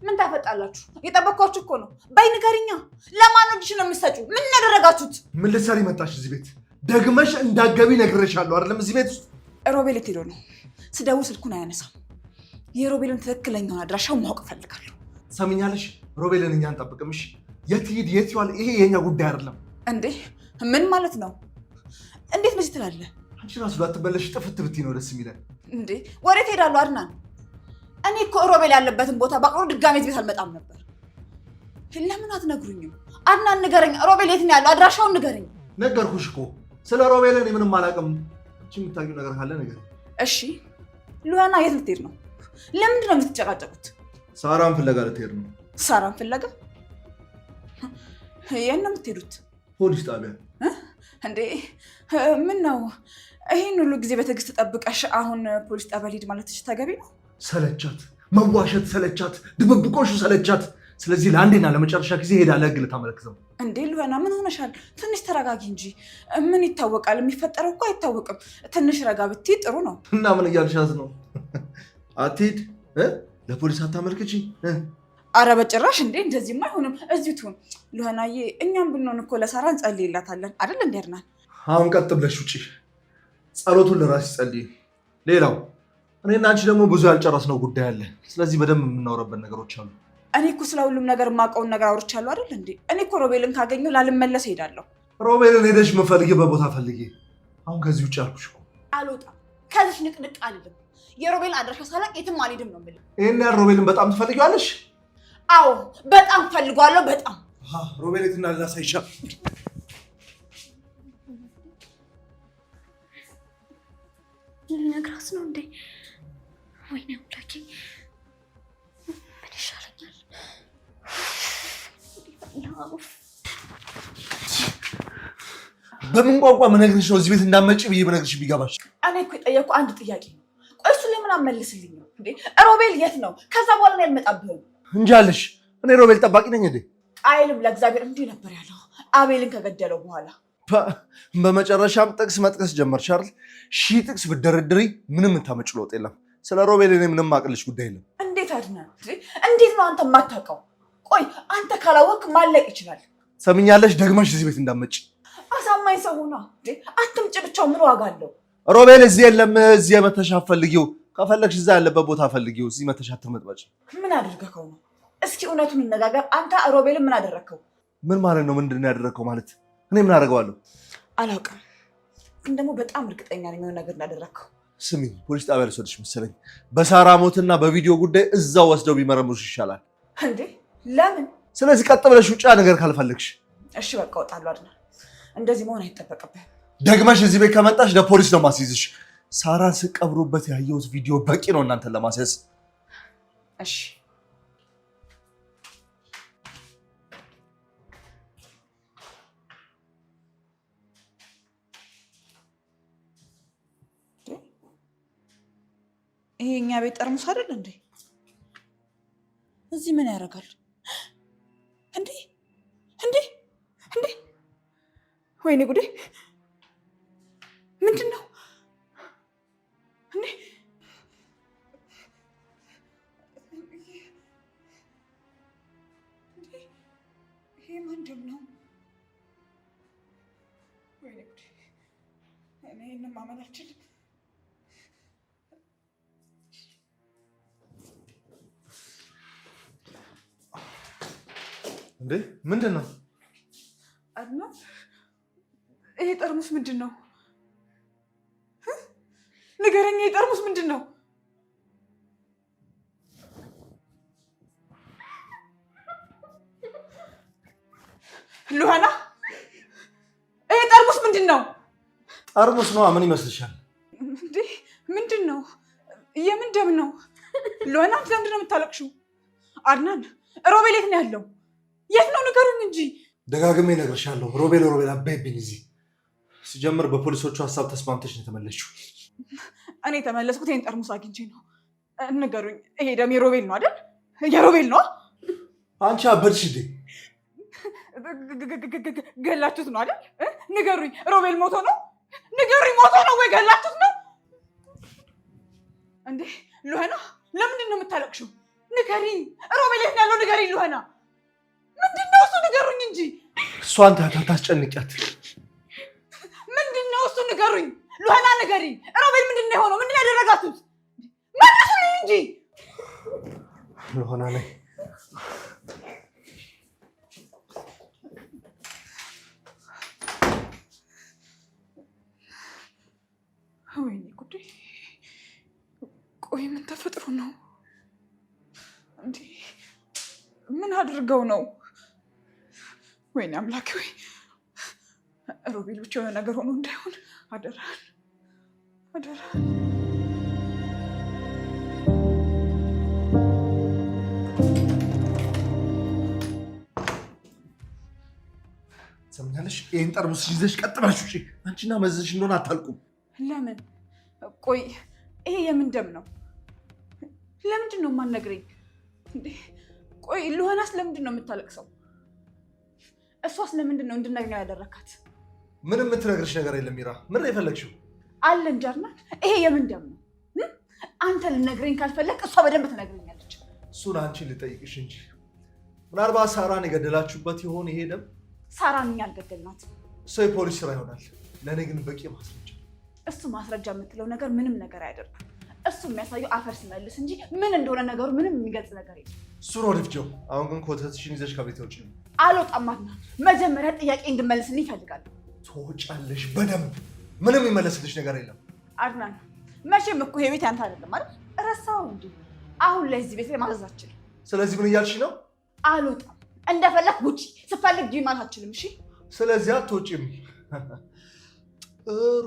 ምን ታፈጣላችሁ? የጠበቅኳችሁ እኮ ነው። በይ ንገሪኛ። ለማን ነው ልጅሽ ነው የምትሰጪው? ምን ያደረጋችሁት? ምን ልትሰሪ መጣሽ እዚህ ቤት? ደግመሽ እንዳትገቢ ነግሬሻለሁ አይደለም? እዚህ ቤት ውስጥ ሮቤል የት ሄዶ ነው? ስደውል ስልኩን አያነሳም። የሮቤልን ትክክለኛውን አድራሻው ማወቅ እፈልጋለሁ። ሰምኛለሽ? ሮቤልን እኛ አንጠብቅምሽ። የት ሂድ የት ይዋል ይሄ የኛ ጉዳይ አይደለም። እንዴ ምን ማለት ነው? እንዴት ነው ትላለህ? አንቺ ራሱ ላትበለሽ ጥፍት ብትይ ነው ደስ የሚለን። እንዴ ወዴት ሄዳለሁ አድናን? እኔ እኮ ሮቤል ያለበትን ቦታ ባቅሮ ድጋሜ ቤት አልመጣም ነበር። ለምን አትነግሩኝም? አድናን ንገረኝ። ሮቤል የት ነው ያለው? አድራሻውን ንገረኝ። ነገርኩሽ እኮ ስለ ሮቤል እኔ ምንም አላውቅም። አንቺ የምታውቂው ነገር ካለ ነገር። እሺ ሉያና የት ልትሄድ ነው? ለምንድን ነው የምትጨቃጨቁት? ሳራን ፍለጋ ልትሄድ ነው። ሳራን ፍለጋ? የት ነው የምትሄዱት? ፖሊስ ጣቢያ። እንዴ ምን ነው ይሄን ሁሉ ጊዜ በትዕግስት ጠብቀሽ አሁን ፖሊስ ጣቢያ ልሂድ ማለትሽ ተገቢ ነው? ሰለቻት፣ መዋሸት ሰለቻት፣ ድብብቆሹ ሰለቻት። ስለዚህ ለአንዴና ለመጨረሻ ጊዜ ሄዳ ለህግ ልታመለክተው። እንዴ ሉያና ምን ሆነሻል? ትንሽ ተረጋጊ እንጂ። ምን ይታወቃል? የሚፈጠረው እኮ አይታወቅም። ትንሽ ረጋ ብትይ ጥሩ ነው። እና ምን እያልሻት ነው? አትሂድ፣ ለፖሊስ አታመልክቺ? አረ በጭራሽ። እንዴ እንደዚህማ አይሆንም። እዚሁ ትሁን ሉያናዬ። እኛም ብንሆን እኮ ለሳራ እንጸልይላታለን አይደል? እንዴ አድናን፣ አሁን ቀጥ ብለሽ ውጪ። ጸሎቱን ለራስሽ ጸልይ። ሌላው እኔና አንቺ ደግሞ ብዙ ያልጨረስነው ጉዳይ አለ። ስለዚህ በደንብ የምናወራበት ነገሮች አሉ። እኔ እኮ ስለ ሁሉም ነገር የማውቀውን ነገር አውርቻለሁ አይደል እንዴ? እኔ እኮ ሮቤልን ካገኘሁ ላልመለስ ሄዳለሁ። ሮቤልን ሄደሽ የምፈልጊበት ቦታ ፈልጊ። አሁን ከዚህ ውጭ አልኩሽ እኮ። አልወጣም፣ ከዚህ ንቅንቅ አልልም። የሮቤልን አድራሻ ሳላቅ የትም አልሄድም ነው የምልህ። ይሄን ያህል ሮቤልን በጣም ትፈልጊዋለሽ? አዎ በጣም ፈልጓለሁ። በጣም ሮቤል የት እንዳለ ላሳይሻል። ልነግራት ነው እንዴ? ወይኔ አምላኬ ምን ይሻለኛል? በምን ቋንቋ መነግርሽ ነው እዚህ ቤት እንዳትመጪ ብዬ በነግርሽ ቢገባሽ? እኔ እኮ የጠየኩ አንድ ጥያቄ ነው። ቆይ እሱን ለምን አመልስልኝ ነው እንዴ? ሮቤል የት ነው? ከዛ በኋላ ነው ያልመጣብህም እንጃልሽ። እኔ ሮቤል ጠባቂ ነኝ እንዴ? ቃየልም ለእግዚአብሔር እንዲህ ነበር ያለው አቤልን ከገደለው በኋላ። በመጨረሻም ጥቅስ መጥቀስ ጀመርሽ አይደል? ሺህ ጥቅስ ብትደረድሪ ምንም የምታመጪው ለውጥ የለም። ስለ ሮቤል እኔ ምንም አቅልሽ ጉዳይ የለም። እንዴት አድናን? እንዴት ነው አንተ የማታውቀው? ቆይ አንተ ካላወቅህ ማለቅ ይችላል። ሰምኛለሽ? ደግመሽ እዚህ ቤት እንዳትመጪ። አሳማኝ ሰው ሆና አትምጭ። ብቻው ምን ዋጋ አለው? ሮቤል እዚህ የለም። እዚህ መተሻ ፈልጊው። ከፈለግሽ እዛ ያለበት ቦታ ፈልጊው። እዚህ መተሻ አትመጥበጭ። ምን አድርገኸው ነው? እስኪ እውነቱን እንነጋገር። አንተ ሮቤልን ምን አደረግከው? ምን ማለት ነው? ምንድን ነው ያደረግከው ማለት? እኔ ምን አደርገዋለሁ? አላውቅም፣ ግን ደግሞ በጣም እርግጠኛ ነኝ የሆነ ነገር እንዳደረግከው። ስሚ፣ ፖሊስ ጣቢያ ልወስድሽ መሰለኝ። በሳራ ሞትና በቪዲዮ ጉዳይ እዛው ወስደው ቢመረምሩሽ ይሻላል። እንዴ ለምን? ስለዚህ ቀጥ ብለሽ ውጫ ነገር ካልፈለግሽ። እሺ በቃ እወጣለሁ። አድናን፣ እንደዚህ መሆን አይጠበቅብህም። ደግመሽ እዚህ ቤት ከመጣሽ ለፖሊስ ነው ማስይዝሽ። ሳራን ስቀብሩበት ያየሁት ቪዲዮ በቂ ነው እናንተን ለማስያዝ። እሺ ይሄ እኛ ቤት ጠርሙስ አይደል እንዴ? እዚህ ምን ያደርጋል እንዴ? እንዴ እንዴ! ወይኔ ጉዴ! ምንድን ነው እንዴ? ይሄ ምንድን ነው? ወይኔ ጉዴ! እኔ ይህንን ማመን አልችልም። እንዴ ምንድን ነው? አድናን፣ ይሄ ጠርሙስ ምንድን ነው? ንገረኝ፣ ይሄ ጠርሙስ ምንድን ነው? ሉሃና፣ ይሄ ጠርሙስ ምንድን ነው? ጠርሙስ ነዋ። ምን ይመስልሻል? እንዴ ምንድን ነው? የምን ደም ነው? ሉሃና፣ ለምንድን ነው የምታለቅሽው? አድናን፣ ሮቤል የት ነው ያለው? የት ነው ንገሩኝ እንጂ። ደጋግሜ እነግርሻለሁ። ሮቤል አባይብኝ። እዚህ ሲጀምር በፖሊሶቹ ሀሳብ ተስማምተሽ ነው የተመለስሽው። እኔ የተመለስኩት ይሄን ጠርሙስ አግኝቼ ነው። ንገሩኝ፣ ይሄ ደም የሮቤል ነው አይደል? የሮቤል ነው። አንቺ አበድሽ እንዴ? ገላችሁት ነው አይደል? ንገሩኝ፣ ሮቤል ሞቶ ነው? ንገሩኝ፣ ሞቶ ነው ወይ ገላችሁት ነው እንዴ? ሉሃና፣ ለምንድን ነው የምታለቅሽው? ንገሪኝ። ሮቤል የት ነው ያለው? ንገሪኝ ሉሃና። ምንድነው እሱ? ንገሩኝ እንጂ። እሷን ታስጨንቂያት። ምንድነው እሱ? ንገሩኝ ሉሃና፣ ንገሪኝ። ሮቤል ምንድነው የሆነው? ምንድነው ያደረጋችሁት? መልሱልኝ እንጂ። ሉሃና ነኝ። ወይኔ ጉዴ! ቆይ ምን ተፈጥሮ ነው እንዴ? ምን አድርገው ነው? ወይኔ አምላኬ! ወይ ሮቤል ብቻ የሆነ ነገር ሆኖ እንዳይሆን አደራህን፣ አደራህን። ሰምኛለሽ? ይሄን ጠርሙስ ይዘሽ ቀጥ ብለሽ ውጪ። አንቺና መዘሽ እንደሆነ አታልቁም። ለምን? ቆይ ይሄ የምን ደም ነው? ለምንድን ነው የማትነግረኝ? ቆይ ሉሃናስ ለምንድን ነው የምታለቅሰው? እሷስ ለምንድን ነው እንድናገኘው ያደረካት? ምንም የምትነግርሽ ነገር የለም ሚራ። ምን ነው የፈለግሽው? አለ እንጂ አርናት፣ ይሄ የምን ደም ነው? አንተ ልነግረኝ ካልፈለግ እሷ በደንብ ትነግረኛለች። እሱን አንቺን ልጠይቅሽ እንጂ ምናልባት ሳራን የገደላችሁበት ይሆን ይሄ ደም? ሳራን እኛ አልገደልናትም። እሱ የፖሊስ ስራ ይሆናል። ለእኔ ግን በቂ ማስረጃ። እሱ ማስረጃ የምትለው ነገር ምንም ነገር አያደርግም። እሱ የሚያሳየው አፈር ሲመልስ እንጂ ምን እንደሆነ ነገሩ ምንም የሚገልጽ ነገር የለም። እሱን ወድፍጀው። አሁን ግን ኮተትሽን ይዘሽ ከቤት ውጪ ነው። አልወጣም አድናን። መጀመሪያ ጥያቄ እንድመልስልኝ ይፈልጋለሁ። ትወጫለሽ በደንብ። ምንም የሚመለስልሽ ነገር የለም አድናን። መቼም እኮ ይሄ ቤት ያንተ አይደለም አይደል? እረሳኸው እንጂ አሁን ላይ እዚህ ቤት ላይ ማዘዝ አትችልም። ስለዚህ ምን እያልሽ ነው? አልወጣም። እንደፈለግ ውጪ፣ ስፈልግ ጂ ማለት አትችልም። እሺ፣ ስለዚህ አትወጪም። ጥሩ።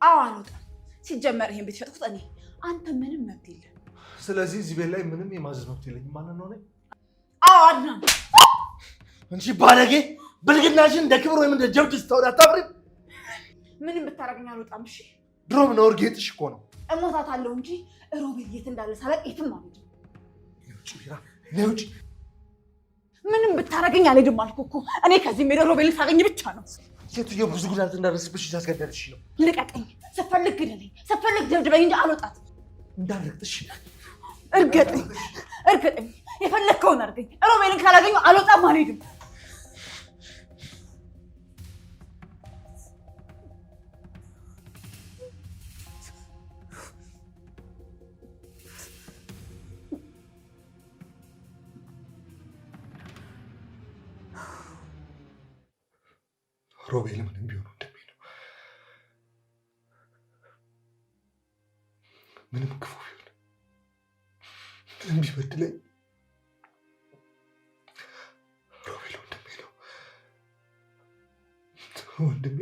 አዎ አልወጣም። ሲጀመር ይሄን ቤት ሸጥኩት እኔ፣ አንተ ምንም መብት የለም። ስለዚህ እዚህ ቤት ላይ ምንም የማዘዝ መብት የለኝም ማለት ነው። አዎ አድናን። እንጂ ባለጌ ብልግናሽን እንደ ክብር ወይም እንደ ጀብድ ስታወሪ አታፍሪም? ምንም ብታረገኝ አልወጣም። እሺ፣ ድሮም ነውር ጌጥሽ እኮ ነው። እሞታታለሁ እንጂ ሮቤል የት እንዳለ ሳላውቅ የትም አልሄድም። ውጪ ቢራ፣ ነይ ውጪ። ምንም ብታረገኝ አልሄድም አልኩህ እኮ። እኔ ከዚህ ሄደው ሮቤልን ሳገኝ ብቻ ነው። ሴትዮ ብዙ ጉዳት እንዳደረስብሽ እያስገደልሽ ነው። ልቀቀኝ። ስፈልግ ግደለኝ፣ ስፈልግ ደብድበኝ እንጂ አልወጣትም። እንዳልረግጥሽ እርገጠኝ፣ እርገጠኝ። የፈለግከውን አድርገኝ። ሮቤልን ካላገኘሁ አልወጣም፣ አልሄድም። ሮቤል ምንም ቢሆን ወንድሜ ነው። ምንም ክፉ ቢሆን ምንም ቢበድለኝ ሮቤል ወንድሜ ነው። ወንድሜ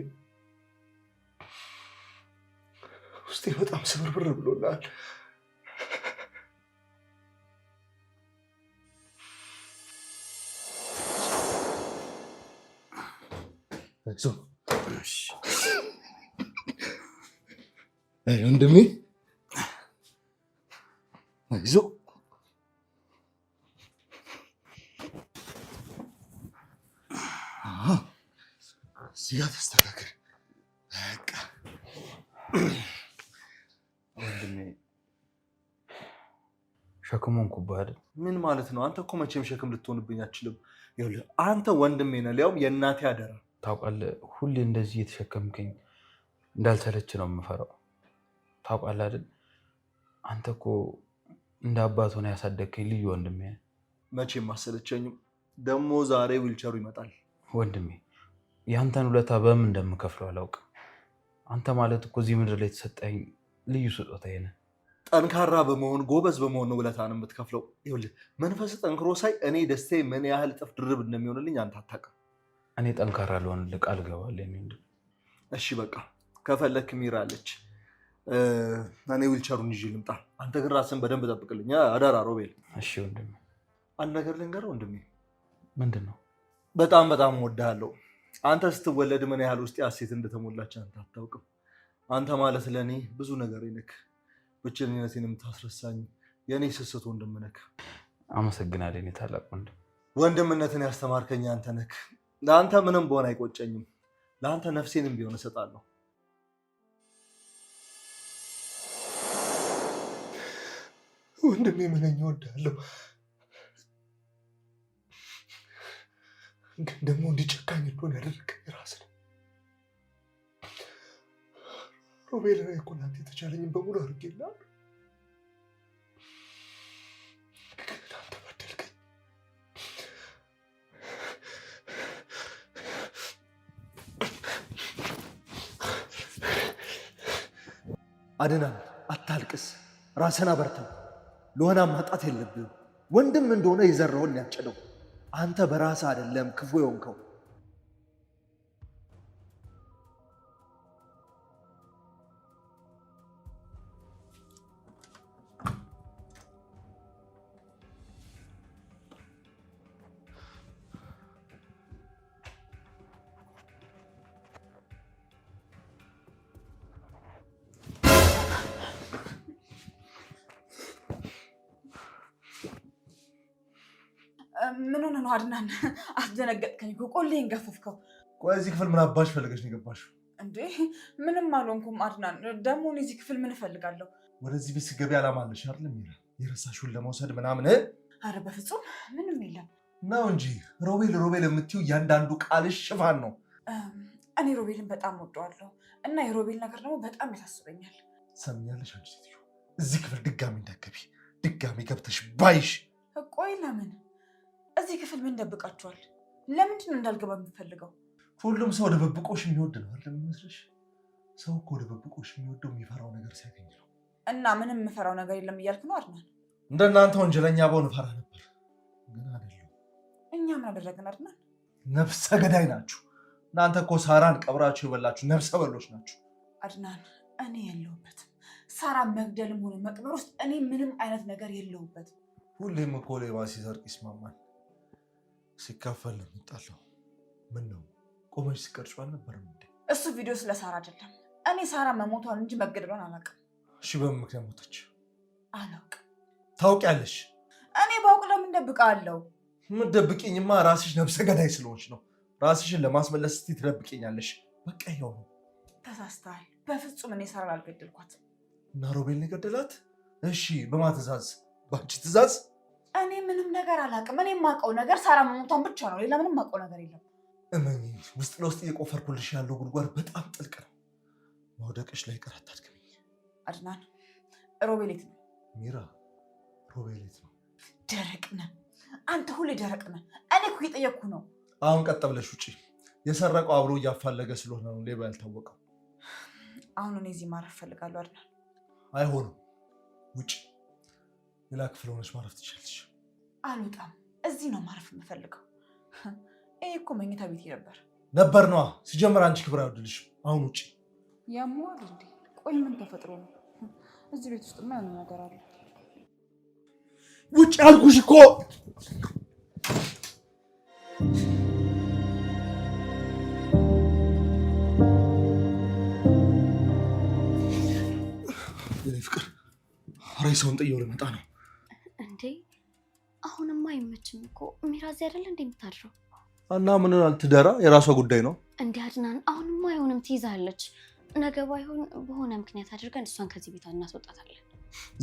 ውስጤ በጣም ስብርብር ብሎላል። ወንድሜ አይዞህ። እዚህ ጋር ተስተካከል። በቃ ወንድሜ ሸክም ሆንኩብህ አይደል? ምን ማለት ነው? አንተ እኮ መቼም ሸክም ልትሆንብኝ አትችልም። ይኸውልህ አንተ ወንድሜ ነህ፣ ሊያውም የእናቴ አደራ። ታውቃለህ፣ ሁሌ እንደዚህ እየተሸከምከኝ እንዳልሰለች ነው የምፈራው። ታውቃለህ አይደል? አንተ እኮ እንደ አባት ሆነ ያሳደግከኝ ልዩ ወንድሜ። መቼም አሰለቸኝም። ደግሞ ዛሬ ዊልቸሩ ይመጣል። ወንድሜ ያንተን ውለታ በምን እንደምከፍለው አላውቅም። አንተ ማለት እኮ እዚህ ምድር ላይ የተሰጠኝ ልዩ ስጦታዬ ነህ። ጠንካራ በመሆን ጎበዝ በመሆን ነው ውለታን የምትከፍለው። ይኸውልህ መንፈስ ጠንክሮ ሳይ እኔ ደስታዬ ምን ያህል እጥፍ ድርብ እንደሚሆንልኝ አንተ አታውቅም። እኔ ጠንካራ ልሆንልህ ቃል እገባለሁ። እሺ በቃ ከፈለክ ሚራ አለች። እኔ ዊልቸሩን ይዤ ልምጣ። አንተ ግን ራስን በደንብ ጠብቅልኝ አደራ ሮቤል። እሺ ወንድሜ። አንድ ነገር ልንገርህ ወንድሜ። ምንድን ነው? በጣም በጣም እወድሃለሁ። አንተ ስትወለድ ምን ያህል ውስጥ ሐሴት እንደተሞላች አንተ አታውቅም። አንተ ማለት ለእኔ ብዙ ነገር ነክ፣ ብቸኝነቴን የምታስረሳኝ የእኔ ስስት ወንድም ነክ። አመሰግናለሁ የእኔ ታላቅ ወንድም። ወንድምነትን ያስተማርከኝ አንተ ነክ። ለአንተ ምንም በሆን አይቆጨኝም። ለአንተ ነፍሴንም ቢሆን እሰጣለሁ። ወንድሜ ምንኛ እወድሃለሁ። ግን ደግሞ እንዲጨካኝ እንደሆነ ያደረገኝ ራስህ ነው። ሮቤል ላይ እኮ እናንተ የተቻለኝን በሙሉ አድርጌልሃለሁ። ግን አንተ በደልከኝ። አድናን አታልቅስ፣ ራስን አበርታ። ለሆነ ማጣት የለብህም። ወንድም እንደሆነ የዘራውን ያጨደው። አንተ በራስህ አይደለም ክፉ የሆንከው። ምን ሆነ ነው አድናን? አስደነገጥከኝ እኮ። ቆሌን ገፈፍከው። ቆይ እዚህ ክፍል ምን አባሽ ፈልገሽ ነው የገባሽው? እንዴ ምንም አልሆንኩም አድናን። ደግሞ እዚህ ክፍል ምን እፈልጋለሁ? ወደዚህ ቤት ስትገቢ ዓላማ አለሽ አይደል? የረሳሽውን ለመውሰድ ምናምን? አረ በፍጹም ምንም የለም ነው እንጂ ሮቤል ሮቤል የምትይው እያንዳንዱ ቃልሽ ሽፋን ነው። እኔ ሮቤልን በጣም ወደዋለሁ እና የሮቤል ነገር ደግሞ በጣም ያሳስበኛል። ሰምኛለሽ? አንቺ ሴትዮ እዚህ ክፍል ድጋሚ እንዳትገቢ። ድጋሚ ገብተሽ ባይሽ። ቆይ ለምን? እዚህ ክፍል ምን ደብቃችኋል? ለምንድን ነው እንዳልገባ የምትፈልገው? ሁሉም ሰው ድብብቆሽ የሚወድ ነው አይደል የሚመስልሽ? ሰው እኮ ድብብቆሽ የሚወደው የሚፈራው ነገር ሲያገኝ ነው። እና ምንም የምፈራው ነገር የለም እያልክ ነው አድናን? እንደናንተ ወንጀለኛ በሆን እፈራ ነበር፣ ግን አይደለም። እኛ ምን አደረግን አድናን? ነፍሰ ገዳይ ናችሁ እናንተ እኮ። ሳራን ቀብራችሁ የበላችሁ ነፍሰ በሎች ናችሁ። አድናን እኔ የለሁበትም። ሳራን መግደልም ሆነ መቅበር ውስጥ እኔ ምንም አይነት ነገር የለሁበትም። ሁሌም እኮ ሌባ ሲሰርቅ ይስማማል፣ ሲካፈል ነው የሚጣለው። ምን ነው ቆመሽ ሲቀርጹ አልነበረም እንዴ? እሱ ቪዲዮ ስለ ሳራ አይደለም። እኔ ሳራ መሞቷን እንጂ መገደሏን አላውቅም። እሺ በምን ምክንያት ሞተች? አላውቅም። ታውቂያለሽ? እኔ ባውቅ ለምን ደብቃለሁ? የምትደብቂኝማ ራስሽ ነፍሰ ገዳይ ስለሆንሽ ነው። ራስሽን ለማስመለስ ስትይ ትደብቂኛለሽ። በቃ ይኸው ነው። ተሳስተሃል። በፍጹም እኔ ሳራን አልገደልኳትም። እና ሮቤል ነው የገደላት? እሺ በማን ትእዛዝ? በአንቺ ትእዛዝ? እኔ ምንም ነገር አላውቅም። እኔ የማውቀው ነገር ሳራ መሞቷን ብቻ ነው። ሌላ ምንም የማውቀው ነገር የለም። እመኚኝ፣ ውስጥ ለውስጥ እየቆፈርኩልሽ ያለው ጉድጓድ በጣም ጥልቅ ነው። መውደቅሽ ላይ ቀር አታድክሚኝ። አድናን ሮቤል የት ነው? ሚራ ሮቤል የት ነው? ደረቅ ነህ አንተ፣ ሁሌ ደረቅ ነህ። እኔ እኮ እየጠየቅኩ ነው። አሁን ቀጥ ብለሽ ውጪ። የሰረቀው አብሮ እያፋለገ ስለሆነ ነው ሌባ ያልታወቀው። አሁን እኔ እዚህ ማረፍ እፈልጋለሁ አድናን። አይሆንም፣ ውጪ። ሌላ ክፍል ሆነሽ ማረፍ ትችላለሽ። አልወጣም። እዚህ ነው ማረፍ የምፈልገው። ይሄ እኮ መኝታ ቤት ነበር ነዋ። ሲጀምር አንቺ ክብር አይወድልሽም። አሁን ውጪ። ያሟል እንዴ? ቆይ ምን ተፈጥሮ ነው? እዚህ ቤት ውስጥ ምን ነገር አለ? ውጪ አልኩሽ እኮ። የኔ ፍቅር ሬሳውን ጥየው ልመጣ ነው። እንዴ አሁንማ አይመችም እኮ። ሚራዝ አይደለ እንዴ የምታድረው? እና ምን አልትደራ፣ የራሷ ጉዳይ ነው። እንዴ አድናን አሁንማ አይሆንም፣ ትይዛለች። ነገ ባይሆን በሆነ ምክንያት አድርገን እሷን ከዚህ ቤት እናስወጣታለን።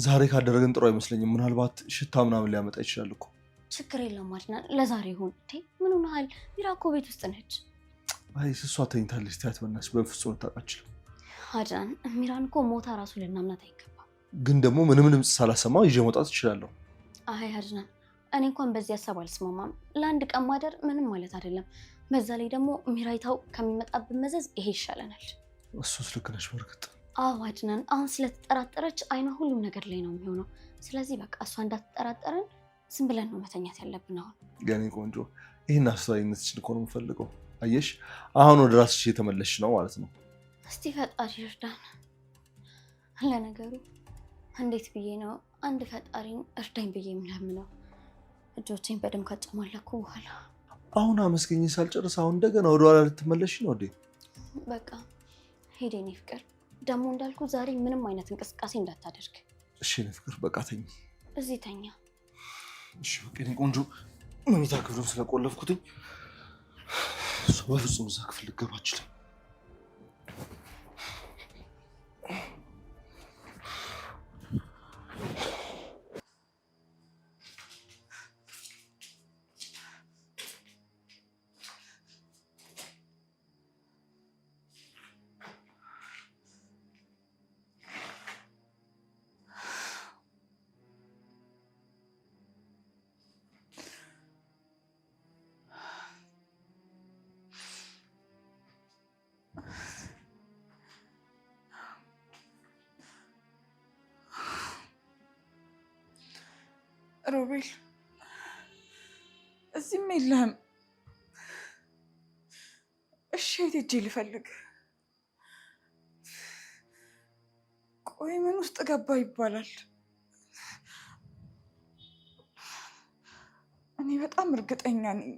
ዛሬ ካደረግን ጥሩ አይመስለኝም። ምናልባት ሽታ ምናምን ሊያመጣ ይችላል እኮ። ችግር የለውም አድናን፣ ለዛሬ ይሁን። እንዴ ምን ሆነሃል? ሚራ እኮ ቤት ውስጥ ነች። አይ እሷ ተኝታለች። ትያት በእናትሽ፣ በፍጹም ልታውቃችል። አድናን ሚራን እኮ ሞታ ራሱ ልናምናት አይገባም። ግን ደግሞ ምንም ድምፅ ሳላሰማ ይዤ መውጣት እችላለሁ። አይ አድናን፣ እኔ እንኳን በዚህ ሀሳብ አልስማማም። ለአንድ ቀን ማደር ምንም ማለት አይደለም። በዛ ላይ ደግሞ ሚራይታው ከሚመጣብን መዘዝ ይሄ ይሻለናል። እሱስ ልክ ነሽ በእርግጥ። አዎ አድናን፣ አሁን ስለተጠራጠረች አይኗ ሁሉም ነገር ላይ ነው የሚሆነው። ስለዚህ በቃ እሷ እንዳትጠራጠረን ዝም ብለን ነው መተኛት ያለብን። አሁን የኔ ቆንጆ፣ ይህን አስተዋይነትሽን እኮ ነው የምፈልገው። አየሽ፣ አሁን ወደ ራስሽ የተመለስሽ ነው ማለት ነው። እስቲ ፈጣሪ እርዳን። ለነገሩ እንዴት ብዬ ነው አንድ ፈጣሪን እርዳኝ ብዬ የምለምነው? እጆቼን በደም ካጨማለኩ በኋላ። አሁን አመስገኝ ሳልጨርስ አሁን እንደገና ወደኋላ ልትመለሽ ነው እንዴ? በቃ ሄደ የኔ ፍቅር። ደግሞ እንዳልኩ ዛሬ ምንም አይነት እንቅስቃሴ እንዳታደርግ እሺ? የኔ ፍቅር በቃ ተኝ። እዚህ ተኛ። እሺ በቃ የኔ ቆንጆ። መኝታ ክፍሉን ስለቆለፍኩትኝ እሷ በፍጹም እዛ ክፍል ልትገባ አትችልም። ሮቤል እዚህም የለህም። እሺ የት ሄጄ ልፈልግ? ቆይ ምን ውስጥ ገባ ይባላል? እኔ በጣም እርግጠኛ ነኝ።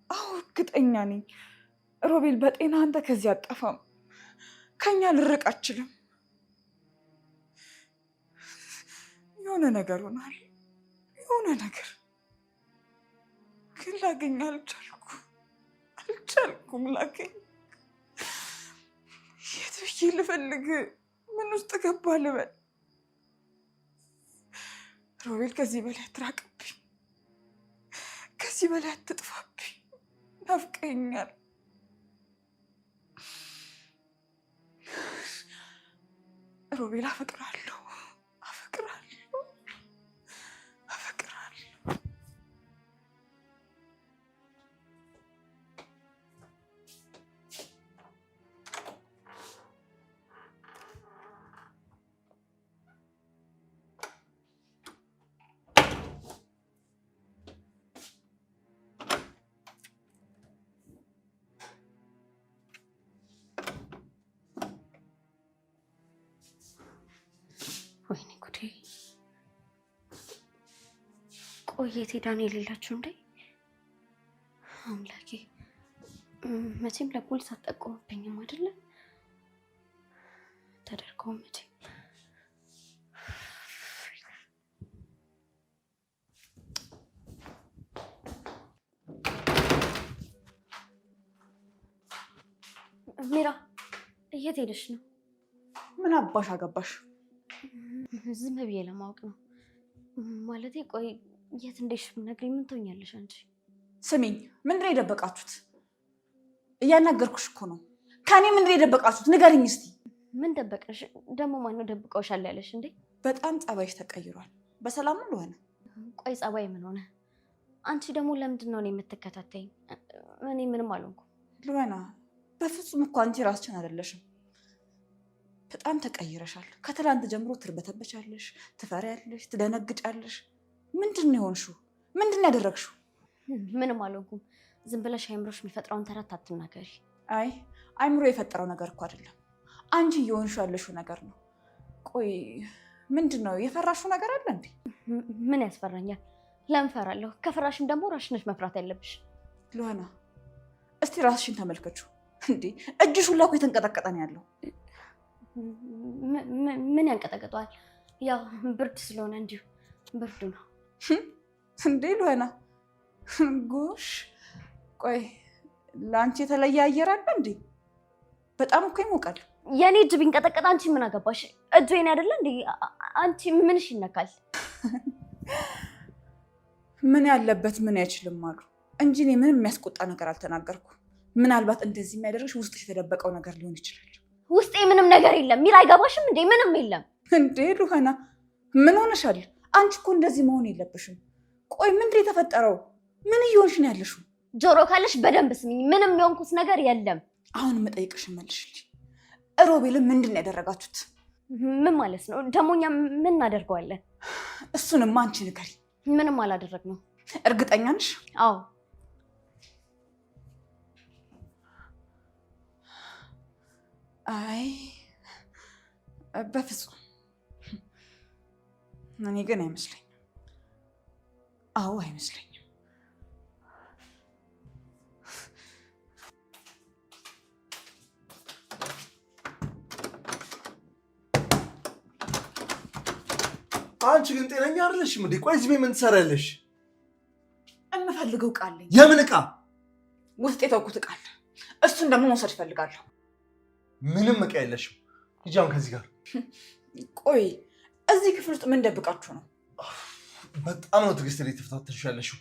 አዎ እርግጠኛ ነኝ። ሮቤል በጤና አንተ ከዚህ አጠፋም። ከኛ ልርቅ አችልም። የሆነ ነገር ሆኗል። የሆነ ነገር ግን ላገኝ አልቻልኩም። ላገኝ የት ብዬ ልፈልግ? ምን ውስጥ ገባ ልበል? ሮቤል ከዚህ በላይ አትራቅብኝ። ከዚህ በላይ አትጥፋብኝ። ናፍቀኛል። ሮቤል አፈቅራለሁ። ወይኔ ጉዴ! ቆየት ሄዳ ነው የሌላችሁ እንዴ? አምላኬ መቼም ለፖሊስ አትጠቆምብኝም አይደለ? ተደርገው መቼም ሚራ የት ሄደሽ ነው? ምን አባሽ አገባሽ? ዝም ብዬ ለማወቅ ነው። ማለቴ ቆይ የት እንደሽ ብትነግሪኝ ምን ትሆኛለሽ አንቺ? ስሚኝ፣ ምንድን ነው የደበቃችሁት? እያናገርኩሽ እኮ ነው። ከኔ ምንድን ነው የደበቃችሁት? ንገሪኝ እስቲ። ምን ደበቀሽ? ደግሞ ማነው ደብቀውሻል ያለሽ እንዴ? በጣም ጸባይሽ ተቀይሯል። በሰላም ነው ሆነ? ቆይ ጸባይ ምን ሆነ? አንቺ ደግሞ ለምንድን ነው የምትከታተይኝ? እኔ ምንም አልሆንኩም። ልወና፣ በፍጹም እኮ አንቺ ራስሽን አይደለሽም። በጣም ተቀይረሻል። ከትላንት ጀምሮ ትርበተበቻለሽ፣ ትፈሪያለሽ፣ ትደነግጫለሽ። ምንድን ነው የሆንሽው? ምንድን ነው ያደረግሽው? ምንም አልሆንኩም። ዝም ብለሽ አይምሮሽ የሚፈጥረውን ተረት አትናገሪ። አይ አይምሮ የፈጠረው ነገር እኮ አይደለም፣ አንቺ እየሆንሽው ያለሽው ነገር ነው። ቆይ ምንድን ነው የፈራሽው ነገር አለ እንዴ? ምን ያስፈራኛል? ለምን እፈራለሁ? ከፈራሽም ደግሞ ራስሽ ነሽ መፍራት ያለብሽ። ልሆና እስቲ ራስሽን ተመልከቹ እንዴ! እጅሽ ሁላ እኮ የተንቀጠቀጠ ነው ያለው። ምን ያንቀጠቀጠዋል? ያው ብርድ ስለሆነ እንዲሁ ብርዱ ነው እንዴ ልሆና። ጎሽ ቆይ ለአንቺ የተለየ አየር አለ እንዴ? በጣም እኮ ይሞቃል። የኔ እጅ ቢንቀጠቀጥ አንቺ ምን አገባሽ? እጁ የኔ አይደለ እንዴ? አንቺ ምንሽ ይነካል? ምን ያለበት ምን አይችልም አሉ እንጂ እኔ ምንም የሚያስቆጣ ነገር አልተናገርኩ። ምናልባት እንደዚህ የሚያደርግሽ ውስጥሽ የተደበቀው ነገር ሊሆን ይችላል። ውስጤ ምንም ነገር የለም። ሚራ አይገባሽም እንዴ? ምንም የለም እንዴ ልሆና። ምን ሆነሻል? አንቺ እኮ እንደዚህ መሆን የለብሽም። ቆይ ምንድን ነው የተፈጠረው? ምን እየሆንሽ ነው ያለሽው? ጆሮ ካለሽ በደንብ ስሚኝ። ምንም የሆንኩት ነገር የለም። አሁን የምጠይቅሽን መልሽልኝ። ሮቤልን ምንድን ነው ያደረጋችሁት? ምን ማለት ነው ደግሞ? እኛ ምን እናደርገዋለን? እሱንማ አንቺ ንገሪ። ምንም አላደረግነው። እርግጠኛ ነሽ? አዎ። አይ በፍጹም እኔ ግን አይመስለኝም። አዎ አይመስለኝም። አንቺ ግን ጤነኛ አይደለሽም እንዴ? ቆይ እዚህ ቤት ምን ትሰሪያለሽ? የምፈልገው ዕቃ አለኝ። የምን ዕቃ? ውስጥ የተውኩት ዕቃ አለ። እሱን ደግሞ መውሰድ እፈልጋለሁ። ምንም ዕቃ የለሽም። ሂጂ አሁን ከዚህ ጋር። ቆይ እዚህ ክፍል ውስጥ ምን ደብቃችሁ ነው? በጣም ነው ትዕግስት ላይ ተፈታተንሽ ያለሽው።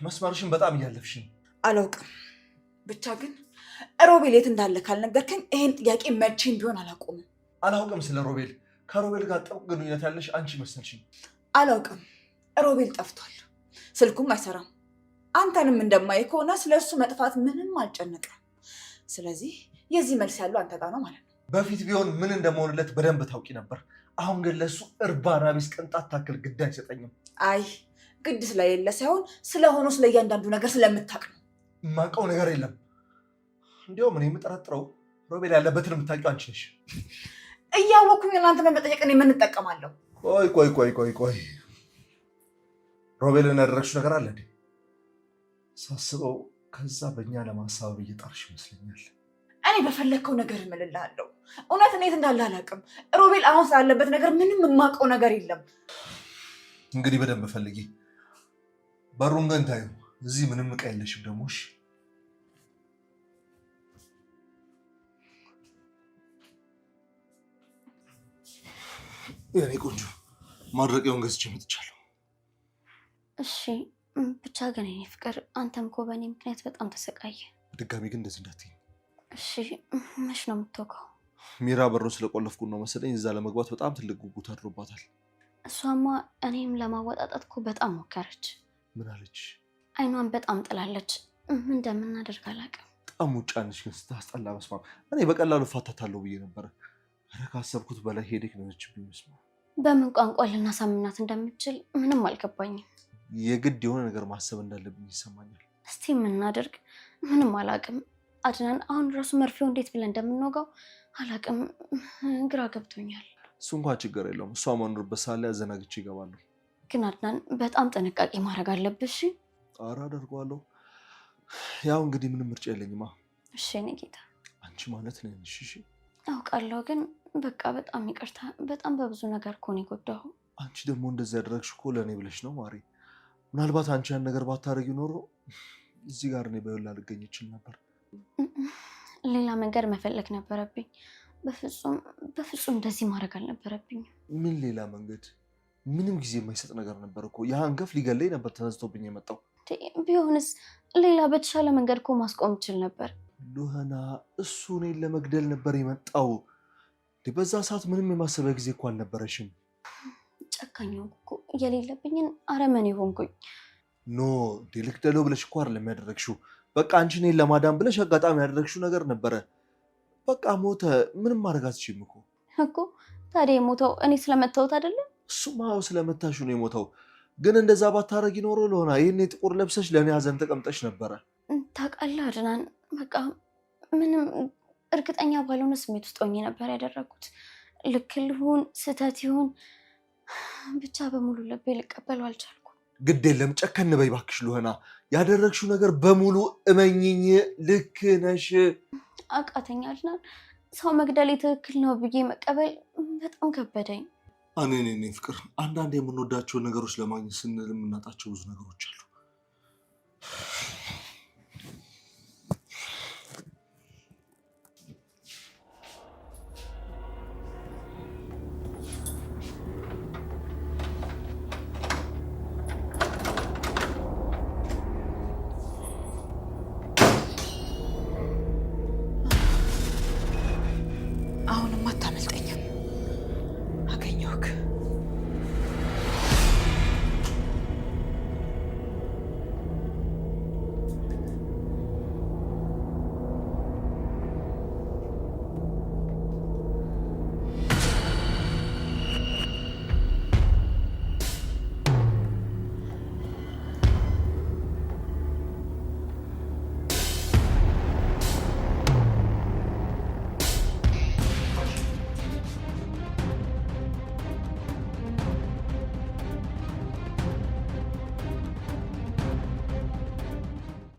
መስመርሽን በጣም እያለፍሽ ነው። አላውቅም። ብቻ ግን ሮቤል የት እንዳለ ካልነገርከኝ ይሄን ጥያቄ መቼም ቢሆን አላቆምም። አላውቅም ስለ ሮቤል። ከሮቤል ጋር ጥብቅ ግንኙነት ያለሽ አንቺ መሰልሽኝ። አላውቅም። ሮቤል ጠፍቷል። ስልኩም አይሰራም። አንተንም እንደማይ ከሆነ ስለ እሱ መጥፋት ምንም አልጨነቀም። ስለዚህ የዚህ መልስ ያለው አንተ ጋር ነው ማለት ነው። በፊት ቢሆን ምን እንደመሆንለት በደንብ ታውቂ ነበር። አሁን ግን ለሱ እርባና ቢስ ቅንጣት ታክል ግድ አይሰጠኝም። አይ ግድ ስለሌለ ሳይሆን ስለሆኑ ስለ እያንዳንዱ ነገር ስለምታውቅ ነው። የማውቀው ነገር የለም። እንዲያውም እኔ የምጠረጥረው ሮቤል ያለበትን የምታውቂው አንቺ ነሽ። እያወኩኝ እናንተ በመጠየቅ እኔ ምን እጠቀማለሁ? ቆይ ሮቤልን ያደረግሽው ነገር አለ እንዴ? ሳስበው ከዛ በእኛ ለማሳበብ እየጣርሽ ይመስለኛል። እኔ በፈለግከው ነገር እምልልሃለሁ። እውነት እኔት እንዳለ አላውቅም። ሮቤል አሁን ስላለበት ነገር ምንም የማውቀው ነገር የለም። እንግዲህ በደንብ ፈልጊ። በሩን ግን ታዩ። እዚህ ምንም ዕቃ የለሽም ደግሞ። እሺ የኔ ቆንጆ ማድረቂያውን ገዝቼ መጥቻለሁ። እሺ ብቻ ግን የኔ ፍቅር አንተም እኮ በእኔ ምክንያት በጣም ተሰቃየ። ድጋሚ ግን እንደዚህ እንዳትይኝ እሺ። መች ነው የምትወቀው? ሚራ በሩን ስለቆለፍኩ ነው መሰለኝ እዛ ለመግባት በጣም ትልቅ ጉጉት አድሮባታል። እሷማ እኔም ለማወጣጣት እኮ በጣም ሞከረች። ምን አለች? አይኗን በጣም ጥላለች። ምን እንደምናደርግ አላውቅም። በጣም ውጫንሽ ግን ስታስጠላ። መስማም እኔ በቀላሉ ፋታታለሁ ብዬ ነበረ። ኧረ ካሰብኩት በላይ ሄዴክ ነችብኝ። መስማ በምን ቋንቋ ልናሳምናት እንደምችል ምንም አልገባኝም። የግድ የሆነ ነገር ማሰብ እንዳለብኝ ይሰማኛል። እስቲ የምናደርግ ምንም አላውቅም። አድናን አሁን ራሱ መርፌው እንዴት ብለን እንደምንወጋው አላውቅም። ግራ ገብቶኛል። እሱ እንኳን ችግር የለውም። እሷ መኖርበት ሰዓት ላይ አዘናግቼ ይገባለሁ። ግን አድናን በጣም ጥንቃቄ ማድረግ አለብሽ። ኧረ አደርገዋለሁ። ያው እንግዲህ ምንም ምርጫ የለኝማ። እሺ የእኔ ጌታ። አንቺ ማለት ነሽ። እሺ አውቃለሁ፣ ግን በቃ በጣም ይቅርታ። በጣም በብዙ ነገር እኮ ነው የጎዳሁ። አንቺ ደግሞ እንደዚህ ያደረግሽ እኮ ለእኔ ብለሽ ነው ማሪ። ምናልባት አንቺ ያን ነገር ባታረጊ ኖሮ እዚህ ጋር እኔ በይላ ልገኝ ይችል ነበር። ሌላ መንገድ መፈለግ ነበረብኝ። በፍጹም እንደዚህ ማድረግ አልነበረብኝም። ምን ሌላ መንገድ? ምንም ጊዜ የማይሰጥ ነገር ነበር እኮ። የአንገፍ ሊገለኝ ነበር ተነስቶብኝ የመጣው። ቢሆንስ ሌላ በተሻለ መንገድ እኮ ማስቆም ይችል ነበር። ሉህና እሱ እኔን ለመግደል ነበር የመጣው። በዛ ሰዓት ምንም የማሰቢያ ጊዜ እኮ አልነበረሽም። ጨካኝ እኮ የሌለብኝን አረመኔ ሆንኩኝ። ኖ ልግደለው ብለሽ እኮ አይደለም ያደረግሽው። በቃ አንቺ እኔን ለማዳን ብለሽ አጋጣሚ ያደረግሽው ነገር ነበረ። በቃ ሞተ። ምንም ማድረግ አትችይም እኮ። ታዲያ የሞተው እኔ ስለመታሁት አይደለም? እሱማ ስለመታሹ ነው የሞተው። ግን እንደዛ ባታረጊ ኖሮ ለሆነ ይህን ጥቁር ለብሰሽ ለእኔ ሀዘን ተቀምጠሽ ነበረ። ታውቃለህ አድናን፣ በቃ ምንም እርግጠኛ ባልሆነ ስሜት ውስጥ ሆኜ ነበር ያደረኩት። ልክ ልሁን ስህተት ይሁን ብቻ በሙሉ ልቤ ልቀበለው አልቻልኩም። ግድ የለም ጨከን በይ እባክሽ ሉህና። ያደረግሽው ነገር በሙሉ እመኝኝ ልክ ነሽ። አቃተኛ አድናን። ሰው መግደል ትክክል ነው ብዬ መቀበል በጣም ከበደኝ። እኔ ፍቅር፣ አንዳንድ የምንወዳቸውን ነገሮች ለማግኘት ስንል የምናጣቸው ብዙ ነገሮች አሉ።